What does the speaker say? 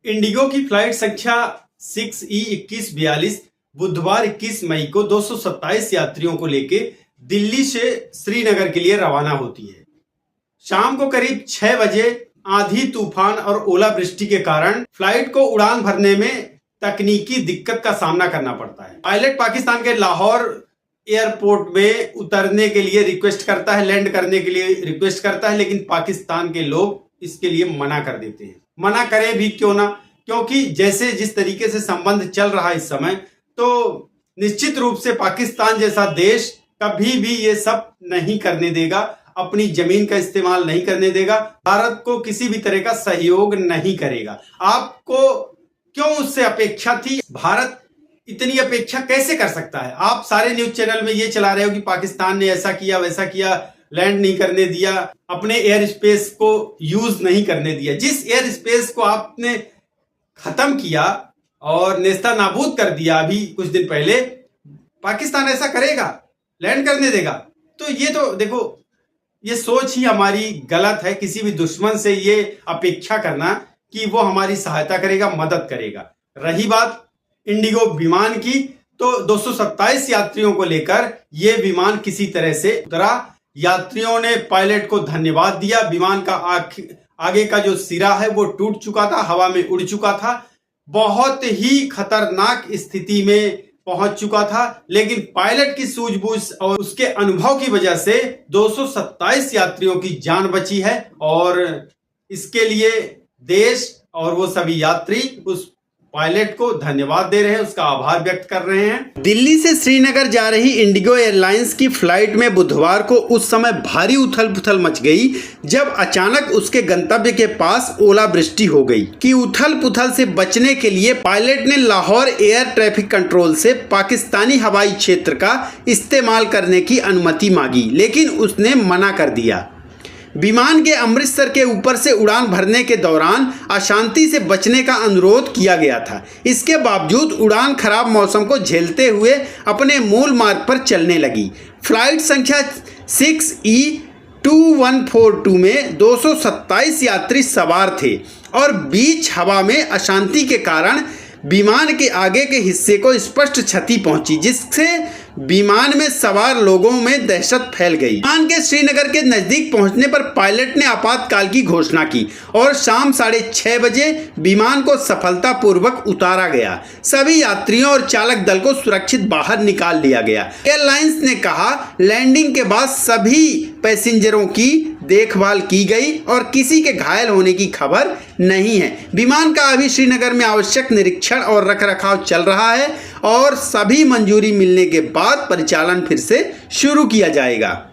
Indigo की flight संख्या 6E2142 बुधवार 21 मई को 227 यात्रियों को लेकर दिल्ली से श्रीनगर के लिए रवाना होती है। शाम को करीब 6 बजे आंधी तूफान और ओलावृष्टि के कारण फ्लाइट को उड़ान भरने में तकनीकी दिक्कत का सामना करना पड़ता है। पायलट पाकिस्तान के लाहौर एयरपोर्ट में उतरने के लिए रिक्वेस्ट करता है, लैंड करने के लिए रिक्वेस्ट करता है, लेकिन पाकिस्तान के लोग इसके लिए मना कर देते हैं। मना करें भी क्यों ना, क्योंकि जैसे जिस तरीके से संबंध चल रहा है इस समय, तो निश्चित रूप से पाकिस्तान जैसा देश कभी भी ये सब नहीं करने देगा, अपनी जमीन का इस्तेमाल नहीं करने देगा, भारत को किसी भी तरह का सहयोग नहीं करेगा। आपको क्यों उससे अपेक्षा थी? भारत इतनी अपेक्षा कैसे कर सकता है? आप सारे न्यूज चैनल में ये चला रहे हो कि पाकिस्तान ने ऐसा किया वैसा किया, लैंड नहीं करने दिया, अपने एयर स्पेस को यूज नहीं करने दिया। जिस एयर स्पेस को आपने खत्म किया और नेस्ता नाबूद कर दिया अभी कुछ दिन पहले, पाकिस्तान ऐसा करेगा? लैंड करने देगा? तो ये तो देखो, ये सोच ही हमारी गलत है। किसी भी दुश्मन से ये अपेक्षा करना कि वो हमारी सहायता करेगा, मदद करेगा। रही बात इंडिगो विमान की, तो 227 यात्रियों को लेकर ये विमान किसी तरह से उतरा। यात्रियों ने पायलट को धन्यवाद दिया। विमान का आगे का जो सिरा है वो टूट चुका था, हवा में उड़ चुका था, बहुत ही खतरनाक स्थिति में पहुंच चुका था, लेकिन पायलट की सूझबूझ और उसके अनुभव की वजह से 227 यात्रियों की जान बची है। और इसके लिए देश और वो सभी यात्री उस पायलट को धन्यवाद दे रहे हैं, उसका आभार व्यक्त कर रहे हैं। दिल्ली से श्रीनगर जा रही इंडिगो एयरलाइंस की फ्लाइट में बुधवार को उस समय भारी उथल पुथल मच गई जब अचानक उसके गंतव्य के पास ओलावृष्टि हो गई। कि उथल पुथल से बचने के लिए पायलट ने लाहौर एयर ट्रैफिक कंट्रोल से पाकिस्तानी हवाई क्षेत्र का इस्तेमाल करने की अनुमति मांगी, लेकिन उसने मना कर दिया। विमान के अमृतसर के ऊपर से उड़ान भरने के दौरान अशांति से बचने का अनुरोध किया गया था। इसके बावजूद उड़ान खराब मौसम को झेलते हुए अपने मूल मार्ग पर चलने लगी। फ्लाइट संख्या 6E2142 में 227 यात्री सवार थे और बीच हवा में अशांति के कारण विमान के आगे के हिस्से को स्पष्ट क्षति पहुंची, जिससे विमान में सवार लोगों में दहशत फैल गई। विमान के श्रीनगर के नजदीक पहुंचने पर पायलट ने आपातकाल की घोषणा की और शाम 6:30 बजे विमान को सफलतापूर्वक उतारा गया। सभी यात्रियों और चालक दल को सुरक्षित बाहर निकाल लिया गया। एयरलाइंस ने कहा, लैंडिंग के बाद सभी पैसेंजरों की देखभाल की गई और किसी के घायल होने की खबर नहीं है। विमान का अभी श्रीनगर में आवश्यक निरीक्षण और रखरखाव चल रहा है और सभी मंजूरी मिलने के बाद परिचालन फिर से शुरू किया जाएगा।